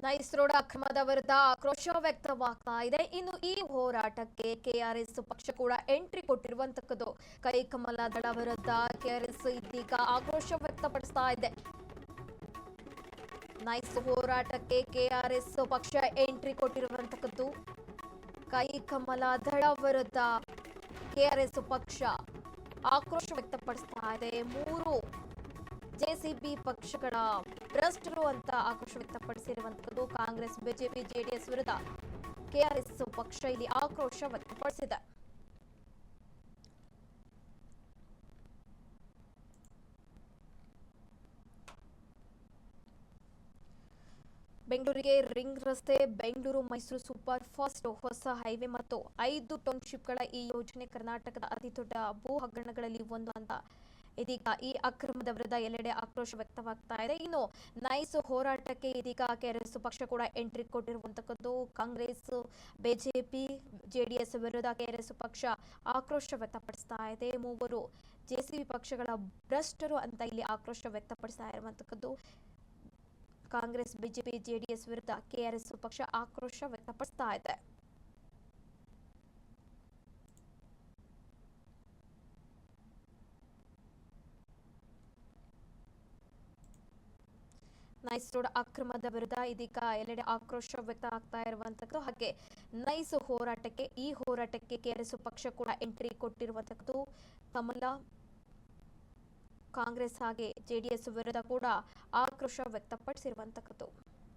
Nice road ಅಕ್ರಮದ ವಿರುದ್ಧ ಆಕ್ರೋಶ ವ್ಯಕ್ತವಾಗ್ತಾ ಇದೆ. ಇನ್ನು ಈ ಹೋರಾಟಕ್ಕೆ ಕೆಆರ್ಎಸ್ ಪಕ್ಷ ಕೂಡ ಎಂಟ್ರಿ ಕೊಟ್ಟಿರುವಂತಕ್ಕದ್ದು. ಕೈಕಮಲ ದಳ ವಿರುದ್ಧ ಕೆಆರ್ಎಸ್ ಇದೀಗ ಆಕ್ರೋಶ ವ್ಯಕ್ತಪಡಿಸ್ತಾ ಇದೆ. ನೈಸ್ ಹೋರಾಟಕ್ಕೆ ಕೆಆರ್ಎಸ್ ಪಕ್ಷ ಎಂಟ್ರಿ ಕೊಟ್ಟಿರುವಂತಕ್ಕದ್ದು. ಕೈಕಮಲ ದಳ ವಿರುದ್ಧ ಕೆಆರ್ಎಸ್ ಪಕ್ಷ ಆಕ್ರೋಶ ವ್ಯಕ್ತಪಡಿಸ್ತಾ ಇದೆ. ಮೂರು ಜೆಸಿಬಿ ಪಕ್ಷಗಳ ಭ್ರಷ್ಟರು ಅಂತ ಆಕ್ರೋಶ ವ್ಯಕ್ತಪಡಿಸಿರುವಂತದ್ದು. ಕಾಂಗ್ರೆಸ್, ಬಿಜೆಪಿ, ಜೆಡಿಎಸ್ ವಿರುದ್ಧ ಕೆಆರ್ಎಸ್ ಪಕ್ಷ ಇಲ್ಲಿ ಆಕ್ರೋಶ ವ್ಯಕ್ತಪಡಿಸಿದೆ. ಬೆಂಗಳೂರಿಗೆ ರಿಂಗ್ ರಸ್ತೆ, ಬೆಂಗಳೂರು ಮೈಸೂರು ಸೂಪರ್ ಫಾಸ್ಟ್ ಹೊಸ ಹೈವೇ ಮತ್ತು 5 ಟೌನ್ಶಿಪ್ಗಳ ಈ ಯೋಜನೆ ಕರ್ನಾಟಕದ ಅತಿದೊಡ್ಡ ಭೂ ಹಗರಣಗಳಲ್ಲಿ ಒಂದು ಅಂತ ಇದೀಗ ಈ ಅಕ್ರಮದ ವಿರುದ್ಧ ಎಲ್ಲೆಡೆ ಆಕ್ರೋಶ ವ್ಯಕ್ತವಾಗ್ತಾ ಇದೆ. ಇನ್ನು ನೈಸ್ ಹೋರಾಟಕ್ಕೆ ಇದೀಗ ಕೆಆರ್ಎಸ್ ಪಕ್ಷ ಕೂಡ ಎಂಟ್ರಿ ಕೊಟ್ಟಿರುವಂತಕ್ಕದ್ದು. ಕಾಂಗ್ರೆಸ್, ಬಿಜೆಪಿ, ಜೆಡಿಎಸ್ ವಿರುದ್ಧ ಕೆಆರ್ಎಸ್ ಪಕ್ಷ ಆಕ್ರೋಶ ವ್ಯಕ್ತಪಡಿಸ್ತಾ ಇದೆ. ಮೂವರು ಜೆಸಿಬಿ ಪಕ್ಷಗಳ ಭ್ರಷ್ಟರು ಅಂತ ಇಲ್ಲಿ ಆಕ್ರೋಶ ವ್ಯಕ್ತಪಡಿಸ್ತಾ ಇರುವಂತಕ್ಕದ್ದು. ಕಾಂಗ್ರೆಸ್, ಬಿಜೆಪಿ, ಜೆಡಿಎಸ್ ವಿರುದ್ಧ ಕೆಆರ್ಎಸ್ ಪಕ್ಷ ಆಕ್ರೋಶ ವ್ಯಕ್ತಪಡಿಸ್ತಾ ಇದೆ. ನೈಸ್ ರೋಡ್ ಅಕ್ರಮದ ವಿರುದ್ಧ ಇದೀಗ ಎಲ್ಲೆಡೆ ಆಕ್ರೋಶ ವ್ಯಕ್ತ ಆಗ್ತಾ ಇರುವಂತದ್ದು. ಹಾಗೆ ನೈಸ್ ಹೋರಾಟಕ್ಕೆ, ಈ ಹೋರಾಟಕ್ಕೆ ಕೆಆರ್ಎಸ್ ಪಕ್ಷ ಕೂಡ ಎಂಟ್ರಿ ಕೊಟ್ಟಿರುವಂತದ್ದು. ಕಮಲ, ಕಾಂಗ್ರೆಸ್ ಹಾಗೆ ಜೆಡಿಎಸ್ ವಿರುದ್ಧ ಕೂಡ ಆಕ್ರೋಶ ವ್ಯಕ್ತಪಡಿಸಿರುವಂತದ್ದು.